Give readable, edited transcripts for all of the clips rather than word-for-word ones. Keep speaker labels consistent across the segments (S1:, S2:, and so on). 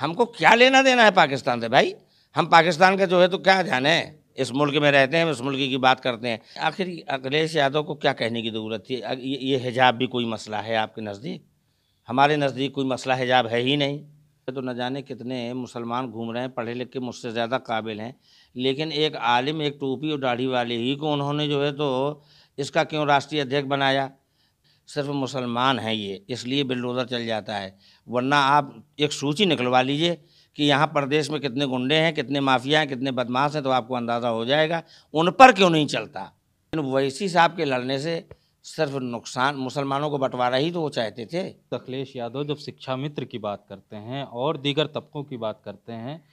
S1: हमको क्या लेना देना है पाकिस्तान से भाई? हम पाकिस्तान का जो है तो क्या जाने, इस मुल्क में रहते हैं, इस मुल्क की बात करते हैं। आखिर अखिलेश यादव को क्या कहने की ज़रूरत थी? ये हिजाब भी कोई मसला है आपके नज़दीक? हमारे नज़दीक कोई मसला हिजाब है ही नहीं। तो न जाने कितने मुसलमान घूम रहे हैं, पढ़े लिखे मुझसे ज़्यादा काबिल हैं, लेकिन एक आलिम, एक टोपी और दाढ़ी वाले ही को उन्होंने जो है तो इसका क्यों राष्ट्रीय अध्यक्ष बनाया? सिर्फ मुसलमान हैं ये, इसलिए बिलडोज़र चल जाता है। वरना आप एक सूची निकलवा लीजिए कि यहाँ प्रदेश में कितने गुंडे हैं, कितने माफिया हैं, कितने बदमाश हैं, तो आपको अंदाज़ा हो जाएगा उन पर क्यों नहीं चलता। वैसी साहब के लड़ने से सिर्फ नुकसान, मुसलमानों को बंटवारा ही तो वो चाहते थे।
S2: अखिलेश यादव जब शिक्षा मित्र की बात करते हैं और दीगर तबकों की बात करते हैं,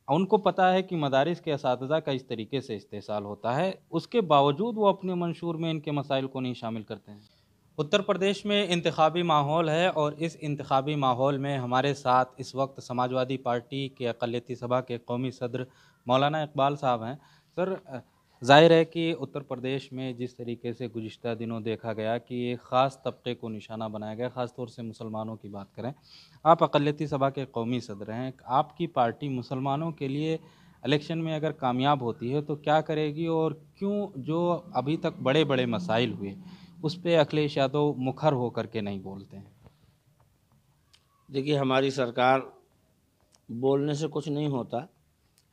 S2: उनको पता है कि मदारिस के असातिज़ा का इस तरीके से इस्तेसाल होता है, उसके बावजूद वो अपने मंशूर में इनके मसाइल को नहीं शामिल करते हैं। उत्तर प्रदेश में इंतखाबी माहौल है और इस इंतखाबी माहौल में हमारे साथ इस वक्त समाजवादी पार्टी के अक़लियती सभा के कौमी सदर मौलाना इकबाल साहब हैं। सर, ज़ाहिर है कि उत्तर प्रदेश में जिस तरीके से गुज़िश्ता दिनों देखा गया कि एक ख़ास तबके को निशाना बनाया गया, ख़ास तौर से मुसलमानों की बात करें, आप अक़लियती सभा के कौमी सदर हैं, आपकी पार्टी मुसलमानों के लिए इलेक्शन में अगर कामयाब होती है तो क्या करेगी, और क्यों जो अभी तक बड़े बड़े मसाइल हुए उस पे अखिलेश यादव मुखर होकर के नहीं बोलते हैं?
S1: देखिए, हमारी सरकार बोलने से कुछ नहीं होता।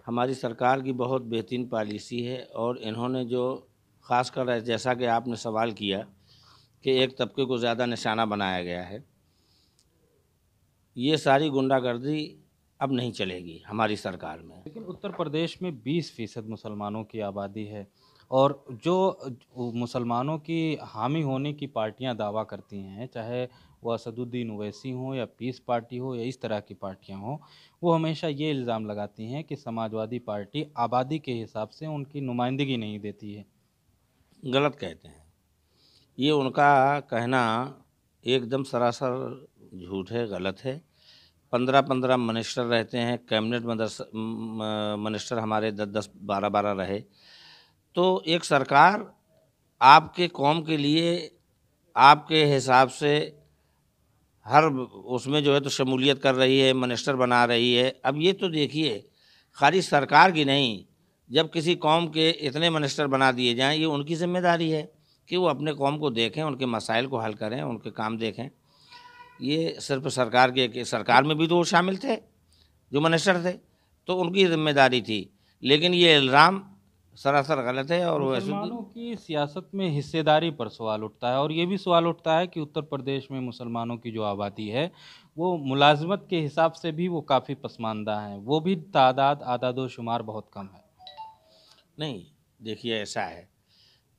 S1: हमारी सरकार की बहुत बेहतरीन पॉलिसी है और इन्होंने जो ख़ासकर जैसा कि आपने सवाल किया कि एक तबके को ज़्यादा निशाना बनाया गया है, ये सारी गुंडागर्दी अब नहीं चलेगी हमारी सरकार में।
S2: लेकिन उत्तर प्रदेश में 20% मुसलमानों की आबादी है और जो मुसलमानों की हामी होने की पार्टियां दावा करती हैं, चाहे वह असदुद्दीन ओवैसी हो या पीस पार्टी हो या इस तरह की पार्टियां हो, वो हमेशा ये इल्ज़ाम लगाती हैं कि समाजवादी पार्टी आबादी के हिसाब से उनकी नुमाइंदगी नहीं देती है।
S1: गलत कहते हैं, ये उनका कहना एकदम सरासर झूठ है, गलत है। 15-15 मिनिस्टर रहते हैं, कैबिनेट मिनिस्टर हमारे 10-10, 12-12 रहे। तो एक सरकार आपके कौम के लिए आपके हिसाब से हर उसमें जो है तो शमूलियत कर रही है, मिनिस्टर बना रही है। अब ये तो देखिए, खाली सरकार की नहीं, जब किसी कौम के इतने मिनिस्टर बना दिए जाएं, ये उनकी ज़िम्मेदारी है कि वो अपने कौम को देखें, उनके मसाइल को हल करें, उनके काम देखें। ये सिर्फ सरकार के सरकार में भी तो वो शामिल थे जो मिनिस्टर थे, तो उनकी ज़िम्मेदारी थी। लेकिन ये इल्ज़ाम सरासर गलत है। और वैसे
S2: मुसलमानों की सियासत में हिस्सेदारी पर सवाल उठता है और ये भी सवाल उठता है कि उत्तर प्रदेश में मुसलमानों की जो आबादी है वो मुलाजमत के हिसाब से भी वो काफ़ी पसमानदा हैं, वो भी आदादो शुमार बहुत कम है।
S1: नहीं, देखिए ऐसा है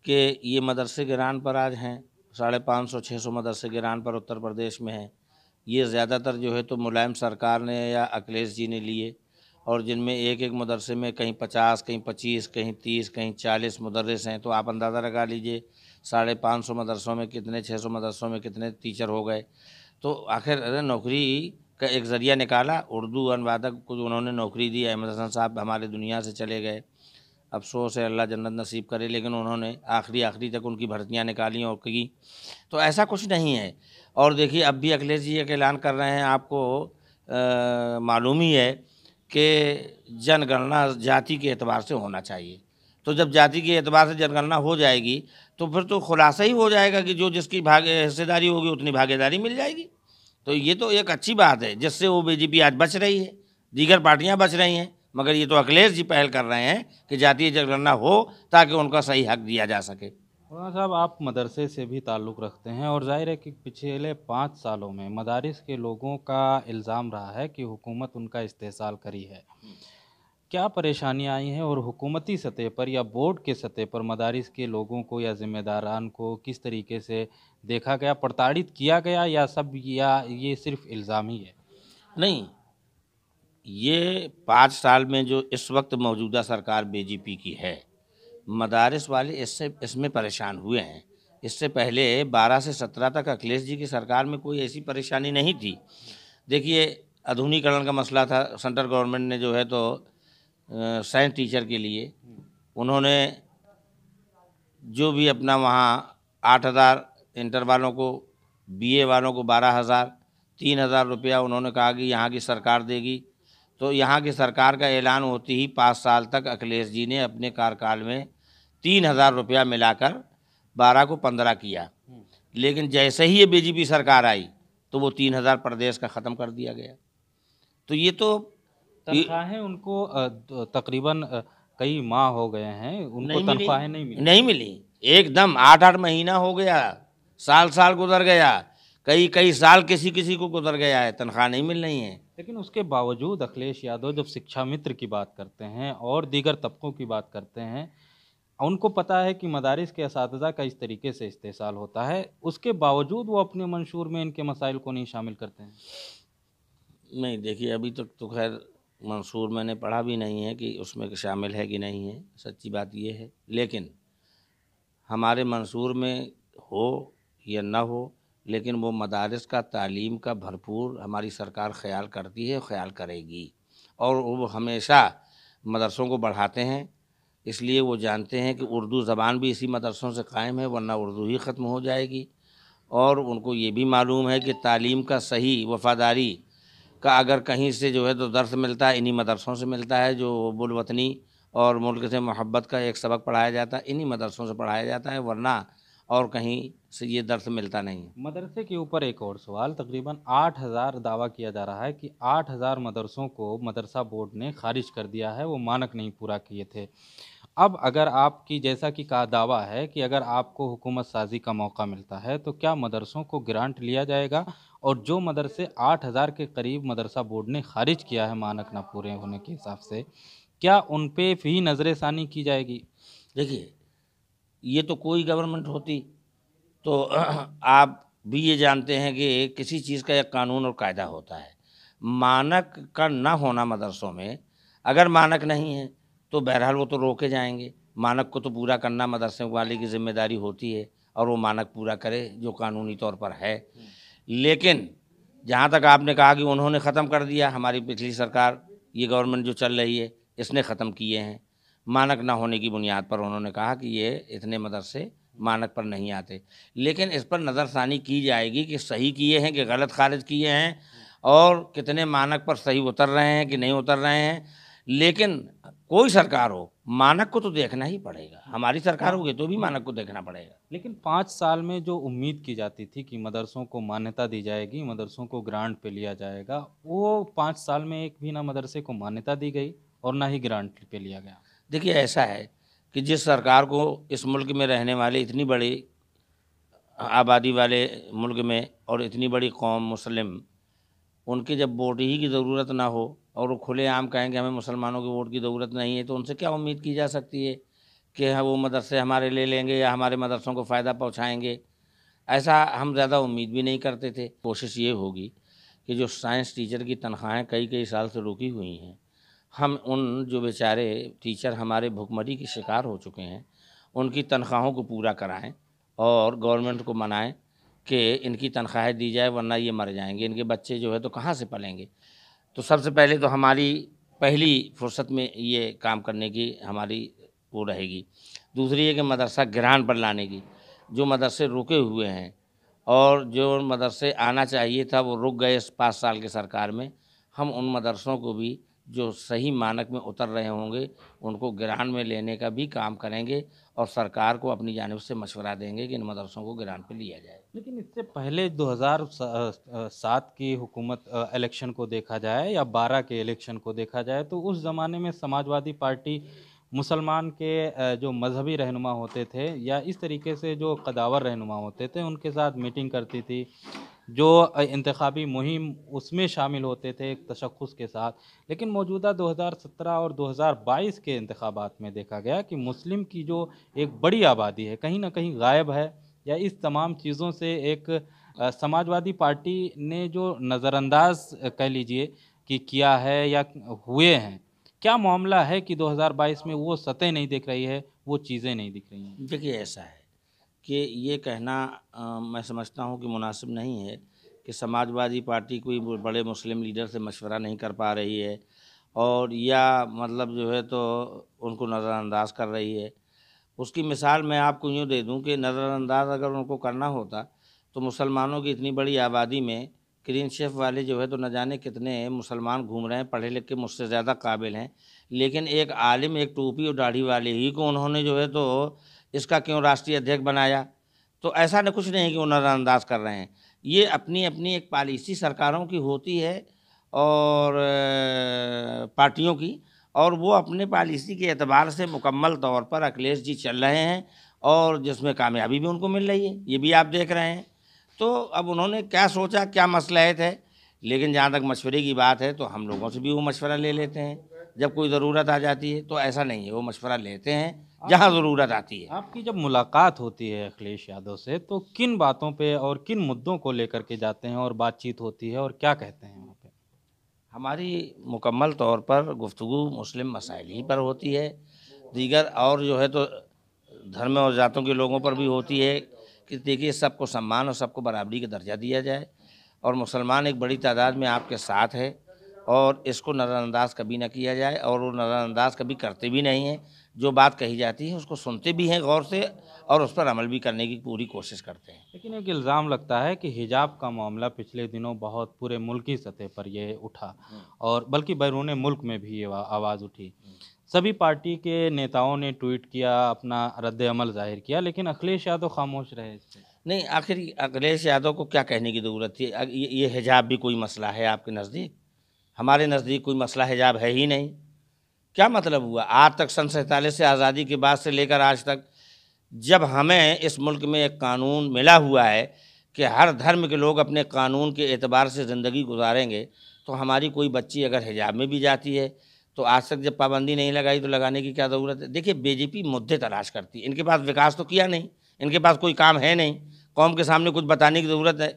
S1: कि ये मदरसे गिरान पर आज हैं, 550-600 मदरसे गिरान पर उत्तर प्रदेश में हैं। ये ज़्यादातर जो है तो मुलायम सरकार ने या अखिलेश जी ने लिए, और जिनमें एक एक मदरसे में कहीं 50, कहीं 25, कहीं 30, कहीं 40 मुदर्रिस हैं। तो आप अंदाज़ा लगा लीजिए 550 मदरसों में कितने, 600 मदरसों में कितने टीचर हो गए। तो आखिर अरे नौकरी का एक ज़रिया निकाला, उर्दू अनुवादक को उन्होंने नौकरी दी। अहमद हसन साहब हमारे दुनिया से चले गए, अफ़सोस है, अल्लाह जन्नत नसीब करे, लेकिन उन्होंने आखिरी तक उनकी भर्तियां निकाली और की। तो ऐसा कुछ नहीं है। और देखिए, अब भी अखिलेश जी एक ऐलान कर रहे हैं, आपको मालूम ही है कि जनगणना जाति के एतबार से होना चाहिए। तो जब जाति के एतबार से जनगणना हो जाएगी तो फिर तो खुलासा ही हो जाएगा कि जो जिसकी हिस्सेदारी होगी उतनी भागीदारी मिल जाएगी। तो ये तो एक अच्छी बात है, जिससे वो बीजेपी आज बच रही है, दीगर पार्टियां बच रही हैं। मगर ये तो अखिलेश जी पहल कर रहे हैं कि जातीय जनगणना हो ताकि उनका सही हक दिया जा सके।
S2: मौलाना साहब, आप मदरसे से भी ताल्लुक़ रखते हैं और ज़ाहिर है कि पिछले 5 सालों में मदारिस के लोगों का इल्ज़ाम रहा है कि हुकूमत उनका इस्तेसाल करी है। क्या परेशानियाँ आई हैं और हुकूमती सतह पर या बोर्ड के सतह पर मदारिस के लोगों को या ज़िम्मेदारान को किस तरीके से देखा गया, प्रताड़ित किया गया, या ये सिर्फ़ इल्ज़ाम ही है?
S1: नहीं, ये 5 साल में जो इस वक्त मौजूदा सरकार बीजेपी की है, मदारिस वाले इसमें परेशान हुए हैं। इससे पहले 12 से 17 तक अखिलेश जी की सरकार में कोई ऐसी परेशानी नहीं थी। देखिए, आधुनिकीकरण का मसला था, सेंट्रल गवर्नमेंट ने जो है तो साइंस टीचर के लिए उन्होंने जो भी अपना वहाँ 8,000 इंटर वालों को, बीए वालों को 12,000, 3,000 रुपया उन्होंने कहा कि यहाँ की सरकार देगी। तो यहाँ की सरकार का ऐलान होते ही 5 साल तक अखिलेश जी ने अपने कार्यकाल में 3,000 रुपया मिलाकर 12 को 15 किया। लेकिन जैसे ही ये बीजेपी सरकार आई तो वो 3,000 प्रदेश का ख़त्म कर दिया गया। तो ये तो
S2: तनख्वाहें उनको तकरीबन कई माह हो गए हैं, उनको
S1: नहीं मिली,
S2: तनख्वाहें नहीं मिली।
S1: नहीं मिली, एकदम 8-8 महीना हो गया, साल गुजर गया, कई कई साल किसी किसी को गुजर गया है, तनख्वाह नहीं मिल रही है।
S2: लेकिन उसके बावजूद अखिलेश यादव जब शिक्षा मित्र की बात करते हैं और दीगर तबकों की बात करते हैं, उनको पता है कि मदारिस के असातिज़ा का इस तरीके से इस्तेसाल होता है, उसके बावजूद वो अपने मंशूर में इनके मसाइल को नहीं शामिल करते हैं।
S1: नहीं, देखिए अभी तक तो खैर मंसूर मैंने पढ़ा भी नहीं है कि उसमें शामिल है कि नहीं है, सच्ची बात ये है। लेकिन हमारे मंसूर में हो या ना हो, लेकिन वो मदारिस का तालीम का भरपूर हमारी सरकार ख्याल करती है, ख्याल करेगी। और वो हमेशा मदरसों को बढ़ाते हैं, इसलिए वो जानते हैं कि उर्दू ज़बान भी इसी मदरसों से कायम है, वरना उर्दू ही ख़त्म हो जाएगी। और उनको ये भी मालूम है कि तालीम का सही वफ़ादारी का अगर कहीं से जो है तो दर्स मिलता है, इन्हीं मदरसों से मिलता है। जो बुलवतनी और मुल्क से मोहब्बत का एक सबक पढ़ाया जाता है, इन्हीं मदरसों से पढ़ाया जाता है, वरना और कहीं से ये दर्स मिलता नहीं है।
S2: मदरसे के ऊपर एक और सवाल, तकरीबन 8,000 दावा किया जा रहा है कि 8,000 मदरसों को मदरसा बोर्ड ने खारिज कर दिया है, वो मानक नहीं पूरा किए थे। अब अगर आपकी जैसा कि कहा दावा है कि अगर आपको हुकूमत साजी का मौका मिलता है तो क्या मदरसों को ग्रांट लिया जाएगा, और जो मदरसे 8,000 के करीब मदरसा बोर्ड ने खारिज किया है मानक ना पूरे होने के हिसाब से, क्या उन पे भी नज़रसानी की जाएगी?
S1: देखिए, ये तो कोई गवर्नमेंट होती तो आप भी ये जानते हैं कि किसी चीज़ का एक कानून और कायदा होता है। मानक का ना होना मदरसों में, अगर मानक नहीं है तो बहरहाल वो तो रोके जाएंगे। मानक को तो पूरा करना मदरसे वाले की ज़िम्मेदारी होती है, और वो मानक पूरा करे जो कानूनी तौर पर है। लेकिन जहाँ तक आपने कहा कि उन्होंने ख़त्म कर दिया, हमारी पिछली सरकार, ये गवर्नमेंट जो चल रही है, इसने ख़त्म किए हैं। मानक ना होने की बुनियाद पर उन्होंने कहा कि ये इतने मदरसे मानक पर नहीं आते। लेकिन इस पर नज़रसानी की जाएगी कि सही किए हैं कि गलत खारिज किए हैं, और कितने मानक पर सही उतर रहे हैं कि नहीं उतर रहे हैं। लेकिन कोई सरकार हो, मानक को तो देखना ही पड़ेगा। हमारी सरकार होगी तो भी मानक को देखना पड़ेगा।
S2: लेकिन 5 साल में जो उम्मीद की जाती थी कि मदरसों को मान्यता दी जाएगी, मदरसों को ग्रांट पे लिया जाएगा, वो 5 साल में एक भी ना मदरसे को मान्यता दी गई और ना ही ग्रांट पे लिया गया।
S1: देखिए, ऐसा है कि जिस सरकार को इस मुल्क में रहने वाले इतनी बड़ी आबादी वाले मुल्क में और इतनी बड़ी कौम मुस्लिम, उनके जब वोट ही की ज़रूरत ना हो और वो खुलेआम कहें कि हमें मुसलमानों के वोट की ज़रूरत नहीं है, तो उनसे क्या उम्मीद की जा सकती है कि हाँ वो मदरसे हमारे ले लेंगे या हमारे मदरसों को फ़ायदा पहुँचाएँगे। ऐसा हम ज़्यादा उम्मीद भी नहीं करते थे। कोशिश ये होगी कि जो साइंस टीचर की तनख्वाहें कई कई साल से रुकी हुई हैं, हम उन जो बेचारे टीचर हमारे भुखमरी के शिकार हो चुके हैं, उनकी तनख्वाहों को पूरा कराएं और गवर्नमेंट को मनाएं कि इनकी तनख्वाहें दी जाए, वरना ये मर जाएंगे, इनके बच्चे जो है तो कहाँ से पलेंगे। तो सबसे पहले तो हमारी पहली फुर्सत में ये काम करने की हमारी वो रहेगी। दूसरी है कि मदरसा गिरान पर लाने की। जो मदरसे रुके हुए हैं और जो मदरसे आना चाहिए था वो रुक गए इस 5 साल की सरकार में, हम उन मदरसों को भी जो सही मानक में उतर रहे होंगे उनको गिरान में लेने का भी काम करेंगे, और सरकार को अपनी जानिब से मशवरा देंगे कि इन मदरसों को गिरान पे लिया जाए।
S2: लेकिन इससे पहले 2007 की हुकूमत इलेक्शन को देखा जाए या 12 के इलेक्शन को देखा जाए, तो उस ज़माने में समाजवादी पार्टी मुसलमान के जो मजहबी रहनुमा होते थे या इस तरीके से जो कदावर रहनुमा होते थे उनके साथ मीटिंग करती थी, जो इंतखाबी मुहिम उसमें शामिल होते थे एक तशख़्ख़ुस के साथ। लेकिन मौजूदा 2017 और 2022 के इंतखाबात में देखा गया कि मुस्लिम की जो एक बड़ी आबादी है कहीं ना कहीं गायब है, या इस तमाम चीज़ों से एक समाजवादी पार्टी ने जो नज़रअंदाज कह लीजिए कि किया है या हुए हैं, क्या मामला है कि 2022 में वो सतह नहीं दिख रही है, वो चीज़ें नहीं दिख रही हैं?
S1: देखिए, ऐसा है कि ये कहना मैं समझता हूँ कि मुनासिब नहीं है कि समाजवादी पार्टी कोई बड़े मुस्लिम लीडर से मशवरा नहीं कर पा रही है, और या मतलब जो है तो उनको नज़रअंदाज कर रही है। उसकी मिसाल मैं आपको यूँ दे दूँ कि नज़रअंदाज अगर उनको करना होता तो मुसलमानों की इतनी बड़ी आबादी में क्लीन शेफ वाले जो है तो न जाने कितने मुसलमान घूम रहे हैं, पढ़े लिखे मुझसे ज़्यादा काबिल हैं, लेकिन एक आलिम, एक टोपी और दाढ़ी वाले ही को उन्होंने जो है तो इसका क्यों राष्ट्रीय अध्यक्ष बनाया। तो ऐसा न कुछ नहीं है कि वो नज़रअंदाज कर रहे हैं। ये अपनी अपनी एक पॉलिसी सरकारों की होती है और पार्टियों की, और वो अपने पॉलिसी के एतबार से मुकम्मल तौर पर अखिलेश जी चल रहे हैं और जिसमें कामयाबी भी उनको मिल रही है, ये भी आप देख रहे हैं। तो अब उन्होंने क्या सोचा, क्या मसलहत है, लेकिन जहाँ तक मशवरे की बात है तो हम लोगों से भी वो मशवरा ले लेते हैं जब कोई ज़रूरत आ जाती है। तो ऐसा नहीं है, वो मशवरा लेते हैं जहाँ ज़रूरत आती है।
S2: आपकी जब मुलाकात होती है अखिलेश यादव से तो किन बातों पे और किन मुद्दों को लेकर के जाते हैं और बातचीत होती है और क्या कहते हैं वहाँ पे?
S1: हमारी मुकम्मल तौर पर गुफ्तगू मुस्लिम मसाइल ही पर होती है, दीगर और जो है तो धर्म और जातों के लोगों पर भी होती है कि देखिए सबको सम्मान और सबको बराबरी का दर्जा दिया जाए, और मुसलमान एक बड़ी तादाद में आपके साथ है और इसको नज़रअंदाज कभी ना किया जाए, और वो नज़रअंदाज कभी करते भी नहीं हैं। जो बात कही जाती है उसको सुनते भी हैं गौर से और उस पर अमल भी करने की पूरी कोशिश करते हैं।
S2: लेकिन एक इल्ज़ाम लगता है कि हिजाब का मामला पिछले दिनों बहुत पूरे मुल्की सतह पर ये उठा और बल्कि बैरून मुल्क में भी ये आवाज़ उठी। सभी पार्टी के नेताओं ने ट्वीट किया, अपना रद्द अमल ज़ाहिर किया, लेकिन अखिलेश यादव खामोश रहे इस पे।
S1: नहीं, आखिर अखिलेश यादव को क्या कहने की ज़रूरत थी? ये हिजाब भी कोई मसला है आपके नज़दीक? हमारे नज़दीक कोई मसला हिजाब है ही नहीं। क्या मतलब हुआ? आज तक सन 47 से आज़ादी के बाद से लेकर आज तक जब हमें इस मुल्क में एक कानून मिला हुआ है कि हर धर्म के लोग अपने कानून के एतबार से ज़िंदगी गुजारेंगे, तो हमारी कोई बच्ची अगर हिजाब में भी जाती है तो आज तक जब पाबंदी नहीं लगाई तो लगाने की क्या ज़रूरत है? देखिए, बीजेपी मुद्दे तलाश करती है, इनके पास विकास तो किया नहीं, इनके पास कोई काम है नहीं, कौम के सामने कुछ बताने की ज़रूरत है।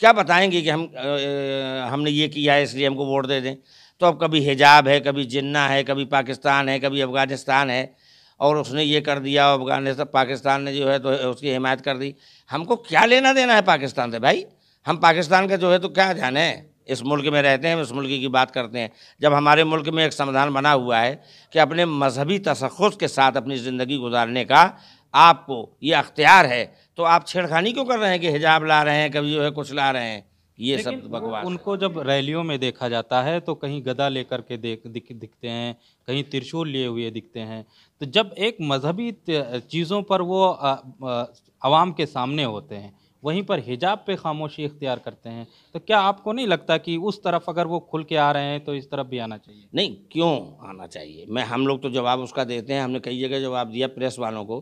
S1: क्या बताएंगे कि हमने ये किया है इसलिए हमको वोट दे दें। तो अब कभी हिजाब है, कभी जिन्ना है, कभी पाकिस्तान है, कभी अफ़गानिस्तान है, और उसने ये कर दिया, अफ़गानिस्तान पाकिस्तान ने जो है तो उसकी हिमायत कर दी। हमको क्या लेना देना है पाकिस्तान से भाई? हम पाकिस्तान का जो है तो क्या जाने, इस मुल्क में रहते हैं, इस मुल्क की बात करते हैं। जब हमारे मुल्क में एक संविधान बना हुआ है कि अपने मजहबी तशख़्ख़ुस के साथ अपनी ज़िंदगी गुजारने का आपको ये अख्तियार है, तो आप छेड़खानी क्यों कर रहे हैं कि हिजाब ला रहे हैं, कभी जो है कुछ ला रहे हैं? ये
S2: लेकिन
S1: सब
S2: वो
S1: बकवास है।
S2: उनको जब रैलियों में देखा जाता है तो कहीं गदा लेकर के दिखते हैं, कहीं त्रिशूल लिए हुए दिखते हैं। तो जब एक मजहबी चीज़ों पर वो आवाम के सामने होते हैं, वहीं पर हिजाब पे खामोशी इख्तियार करते हैं, तो क्या आपको नहीं लगता कि उस तरफ अगर वो खुल के आ रहे हैं तो इस तरफ भी आना चाहिए?
S1: नहीं, क्यों आना चाहिए? हम लोग तो जवाब उसका देते हैं, हमने कई जगह जवाब दिया प्रेस वालों को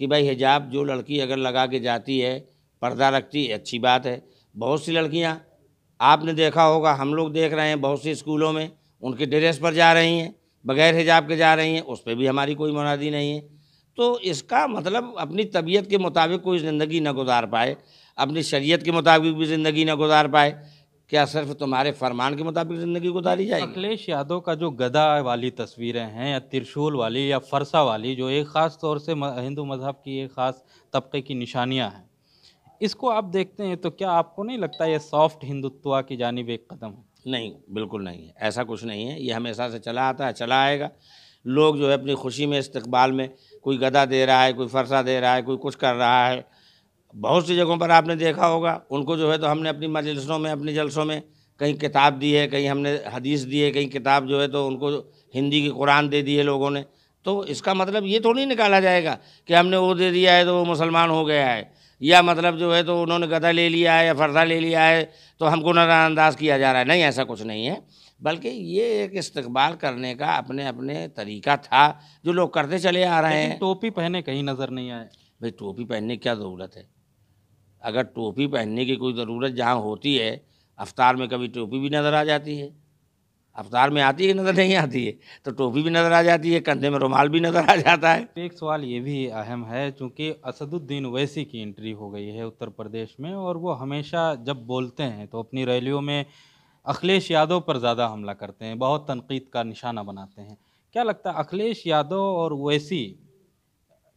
S1: कि भाई हिजाब जो लड़की अगर लगा के जाती है, पर्दा रखती है, अच्छी बात है। बहुत सी लड़कियां आपने देखा होगा, हम लोग देख रहे हैं बहुत सी स्कूलों में उनके ड्रेस पर जा रही हैं, बगैर हिजाब के जा रही हैं, उस पे भी हमारी कोई मुनादी नहीं है। तो इसका मतलब अपनी तबीयत के मुताबिक कोई ज़िंदगी न गुजार पाए, अपनी शरीयत के मुताबिक भी ज़िंदगी न गुजार पाए, क्या सिर्फ तुम्हारे फरमान के मुताबिक ज़िंदगी गुजारी जाएगी?
S2: अखिलेश यादव का जो गदा वाली तस्वीरें हैं या त्रिशूल वाली या फरसा वाली जो एक ख़ास तौर से हिंदू मज़हब की एक ख़ास तबके की निशानियां हैं, इसको आप देखते हैं तो क्या आपको नहीं लगता ये सॉफ्ट हिंदुत्व की जानिब एक कदम है?
S1: नहीं, बिल्कुल नहीं है, ऐसा कुछ नहीं है। ये हमेशा से चला आता है, चला आएगा। लोग जो है अपनी खुशी में, इस्तकबाल में कोई गदा दे रहा है, कोई फरसा दे रहा है, कोई कुछ कर रहा है। बहुत सी जगहों पर आपने देखा होगा, उनको जो है तो हमने अपनी मजलिसों में, अपने जलसों में कहीं किताब दी है, कहीं हमने हदीस दी है, कहीं किताब जो है तो उनको हिंदी की कुरान दे दी है लोगों ने। तो इसका मतलब ये थोड़ी निकाला जाएगा कि हमने वो दे दिया है तो वो मुसलमान हो गया है, या मतलब जो है तो उन्होंने गदा ले लिया है या फरसा ले लिया है तो हमको नज़रअंदाज किया जा रहा है। नहीं, ऐसा कुछ नहीं है, बल्कि ये एक इस्तकबाल करने का अपने अपने तरीका था जो लोग करते चले आ रहे
S2: लेकिन
S1: हैं।
S2: टोपी पहने कहीं नज़र नहीं आए।
S1: भाई, टोपी पहनने की क्या ज़रूरत है? अगर टोपी पहनने की कोई ज़रूरत जहाँ होती है, अफ्तार में कभी टोपी भी नज़र आ जाती है। अफ्तार में आती है कि नज़र नहीं आती है? तो टोपी भी नज़र आ जाती है, कंधे में रुमाल भी नज़र आ जाता है।
S2: एक सवाल ये भी अहम है चूँकि असदुद्दीन ओवैसी की एंट्री हो गई है उत्तर प्रदेश में और वो हमेशा जब बोलते हैं तो अपनी रैलियों में अखिलेश यादव पर ज़्यादा हमला करते हैं, बहुत तनकीद का निशाना बनाते हैं। क्या लगता है अखिलेश यादव और ओवैसी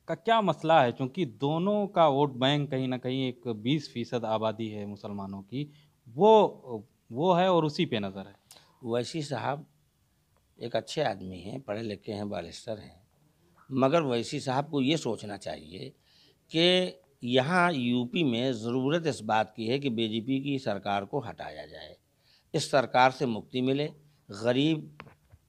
S2: का क्या मसला है? चूँकि दोनों का वोट बैंक कहीं न कहीं एक 20% आबादी है मुसलमानों की, वो है और उसी पे नज़र है।
S1: वैसी साहब एक अच्छे आदमी हैं, पढ़े लिखे हैं, बारिस्टर हैं, मगर वैसी साहब को ये सोचना चाहिए कि यहाँ यूपी में ज़रूरत इस बात की है कि बीजेपी की सरकार को हटाया जाए, इस सरकार से मुक्ति मिले। गरीब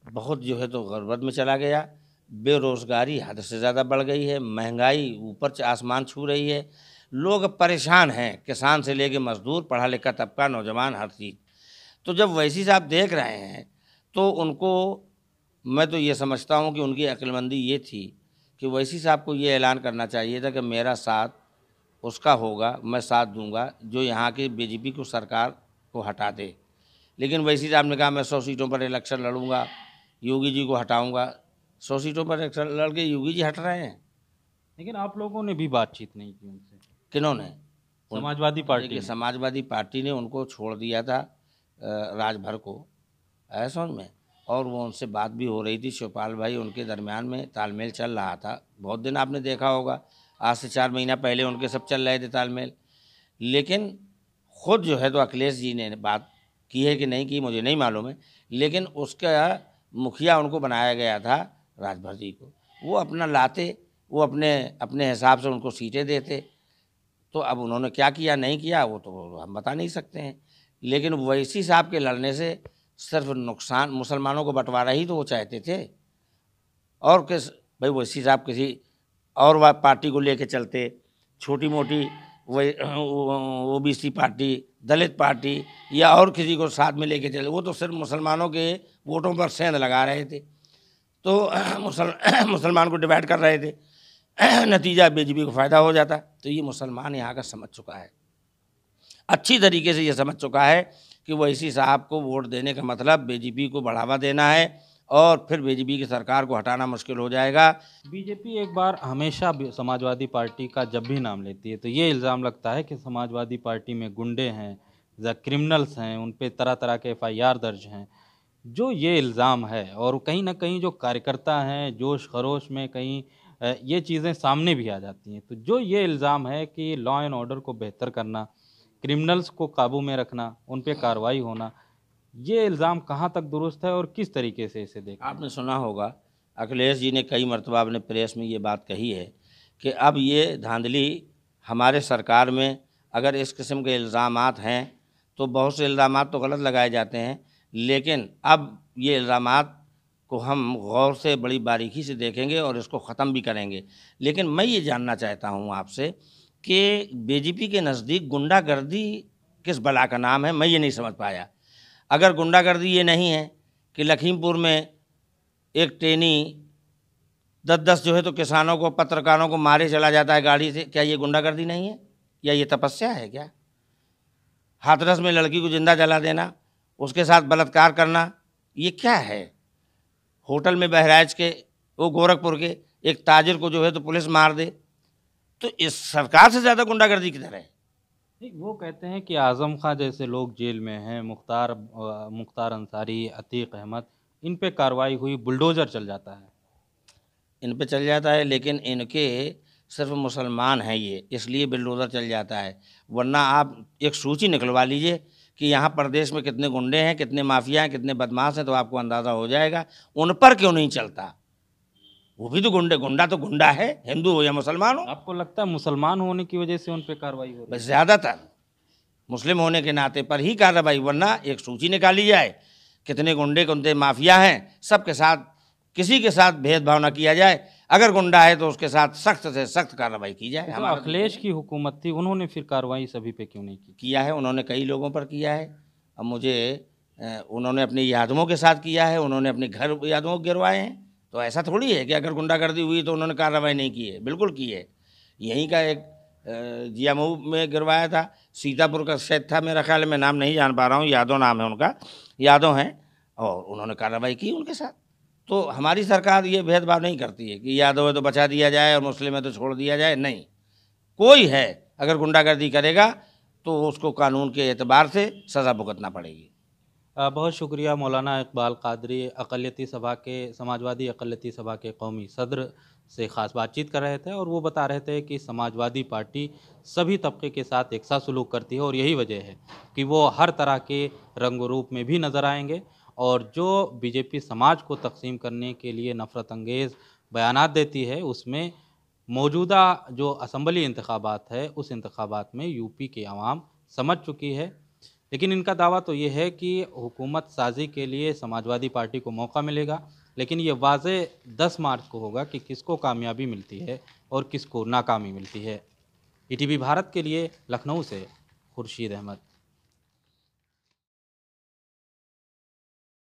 S1: बहुत जो है तो गुर्बत में चला गया, बेरोज़गारी हद से ज़्यादा बढ़ गई है, महंगाई ऊपर आसमान छू रही है, लोग अब परेशान हैं, किसान से लेके मज़दूर, पढ़ा लिखा तबका, नौजवान, हर चीज़। तो जब वैसी साहब देख रहे हैं तो उनको, मैं तो ये समझता हूँ कि उनकी अक्लमंदी ये थी कि वैसी साहब को ये ऐलान करना चाहिए था कि मेरा साथ उसका होगा, मैं साथ दूंगा जो यहाँ की बीजेपी को सरकार को हटा दे। लेकिन वैसी साहब ने कहा मैं 100 सीटों पर इलेक्शन लड़ूंगा, योगी जी को हटाऊंगा। 100 सीटों पर इलेक्शन लड़ के योगी जी हट रहे हैं।
S2: लेकिन आप लोगों ने भी बातचीत नहीं की उनसे।
S1: किन्होंने?
S2: समाजवादी पार्टी
S1: देखिए,
S2: ने।
S1: समाजवादी पार्टी ने उनको छोड़ दिया था राजभर को, है समझ में, और वो उनसे बात भी हो रही थी। शिवपाल भाई उनके दरमियान में तालमेल चल रहा था, बहुत दिन आपने देखा होगा, आज से 4 महीना पहले उनके सब चल रहे थे तालमेल। लेकिन खुद जो है तो अखिलेश जी ने बात की है कि नहीं की मुझे नहीं मालूम है, लेकिन उसका मुखिया उनको बनाया गया था राजभर जी को, वो अपना लाते, वो अपने अपने हिसाब से उनको सीटें देते। तो अब उन्होंने क्या किया नहीं किया वो तो हम बता नहीं सकते हैं, लेकिन वैसी साहब के लड़ने से सिर्फ नुकसान, मुसलमानों को बंटवारा ही तो वो चाहते थे। और किस भाई, वैसी साहब किसी और पार्टी को लेके चलते, छोटी मोटी वही ओबीसी पार्टी, दलित पार्टी या और किसी को साथ में लेके चले, वो तो सिर्फ मुसलमानों के वोटों पर सेंध लगा रहे थे, तो मुसलमान को डिवाइड कर रहे थे। नतीजा बीजेपी को फ़ायदा हो जाता। तो ये मुसलमान यहाँ का समझ चुका है, अच्छी तरीके से ये समझ चुका है कि वैसी साहब को वोट देने का मतलब बीजेपी को बढ़ावा देना है और फिर बीजेपी की सरकार को हटाना मुश्किल हो जाएगा।
S2: बीजेपी एक बार हमेशा समाजवादी पार्टी का जब भी नाम लेती है तो ये इल्ज़ाम लगता है कि समाजवादी पार्टी में गुंडे हैं या क्रिमिनल्स हैं, उन पे तरह तरह के एफआईआर दर्ज हैं। जो ये इल्ज़ाम है और कहीं ना कहीं जो कार्यकर्ता हैं जोश खरोश में कहीं ये चीज़ें सामने भी आ जाती हैं। तो जो ये इल्ज़ाम है कि लॉ एंड ऑर्डर को बेहतर करना, क्रिमिनल्स को काबू में रखना, उन पे कार्रवाई होना, ये इल्ज़ाम कहाँ तक दुरुस्त है और किस तरीके से इसे देखते हैं?
S1: आपने सुना होगा अखिलेश जी ने कई मरतबा अपने प्रेस में ये बात कही है कि अब ये धांधली हमारे सरकार में, अगर इस किस्म के इल्ज़ामात हैं तो बहुत से इल्ज़ामात तो गलत लगाए जाते हैं, लेकिन अब ये इल्ज़ामात को हम गौर से बड़ी बारीकी से देखेंगे और इसको ख़त्म भी करेंगे। लेकिन मैं ये जानना चाहता हूँ आपसे कि बीजेपी के नज़दीक गुंडागर्दी किस बला का नाम है, मैं ये नहीं समझ पाया। अगर गुंडागर्दी ये नहीं है कि लखीमपुर में एक टेनी 10-10 जो है तो किसानों को, पत्रकारों को मारे चला जाता है गाड़ी से, क्या ये गुंडागर्दी नहीं है? या ये तपस्या है क्या? हाथरस में लड़की को जिंदा जला देना, उसके साथ बलात्कार करना, ये क्या है? होटल में बहराइच के, वो गोरखपुर के एक ताजिर को जो है तो पुलिस मार दे, तो इस सरकार से ज़्यादा गुंडागर्दी किधर है?
S2: नहीं, वो कहते हैं कि आज़म खां जैसे लोग जेल में हैं, मुख्तार अंसारी, अतीक अहमद, इन पे कार्रवाई हुई, बुलडोज़र चल जाता है।
S1: इन पे चल जाता है, लेकिन इनके सिर्फ मुसलमान हैं ये, इसलिए बिल्डोज़र चल जाता है। वरना आप एक सूची निकलवा लीजिए कि यहाँ प्रदेश में कितने गुंडे हैं, कितने माफिया हैं, कितने बदमाश हैं, तो आपको अंदाज़ा हो जाएगा। उन पर क्यों नहीं चलता? वो भी तो गुंडा तो गुंडा है, हिंदू हो या मुसलमान हो।
S2: आपको लगता है मुसलमान होने की वजह से उन पे कार्रवाई हो रही
S1: बस
S2: है?
S1: ज़्यादातर मुस्लिम होने के नाते पर ही कार्रवाई, वरना एक सूची निकाली जाए, कितने गुंडे गुंडे माफिया हैं, सबके साथ, किसी के साथ भेदभाव ना किया जाए। अगर गुंडा है तो उसके साथ सख्त से सख्त कार्रवाई की जाए।
S2: तो
S1: हमारा
S2: अखिलेश की हुकूमत थी, उन्होंने फिर कार्रवाई सभी पे क्यों नहीं की?
S1: किया है, उन्होंने कई लोगों पर किया है। अब मुझे उन्होंने अपने यादवों के साथ किया है, उन्होंने अपने घर यादवों को गिरवाए हैं। तो ऐसा थोड़ी है कि अगर गुंडागर्दी हुई तो उन्होंने कार्रवाई नहीं की है, बिल्कुल की है। यहीं का एक जियामऊ में गिरवाया था, सीतापुर का शायद था, मेरा ख्याल है, मैं नाम नहीं जान पा रहा हूँ, यादव नाम है उनका, यादव हैं, और उन्होंने कार्रवाई की उनके साथ। तो हमारी सरकार ये भेदभाव नहीं करती है कि यादव है तो बचा दिया जाए और मुस्लिम है तो छोड़ दिया जाए, नहीं। कोई है अगर गुंडागर्दी करेगा तो उसको कानून के एतबार से सज़ा भुगतना पड़ेगी।
S2: बहुत शुक्रिया मौलाना इकबाल कादरी, अक़लियती सभा के, समाजवादी अक़लियती सभा के कौमी सदर से ख़ास बातचीत कर रहे थे और वो बता रहे थे कि समाजवादी पार्टी सभी तबके के साथ एक साथ सलूक करती है और यही वजह है कि वो हर तरह के रंग रूप में भी नज़र आएंगे। और जो बीजेपी समाज को तकसीम करने के लिए नफ़रत अंगेज़ बयानात देती है उसमें मौजूदा जो असम्बली इंतखाबात है, उस इंतखाबात में यूपी की आवाम समझ चुकी है। लेकिन इनका दावा तो ये है कि हुकूमत साज़ी के लिए समाजवादी पार्टी को मौका मिलेगा, लेकिन ये वाज़ेह 10 मार्च को होगा कि किसको कामयाबी मिलती है और किसको नाकामी मिलती है। ईटीवी भारत के लिए लखनऊ से खुर्शीद अहमद।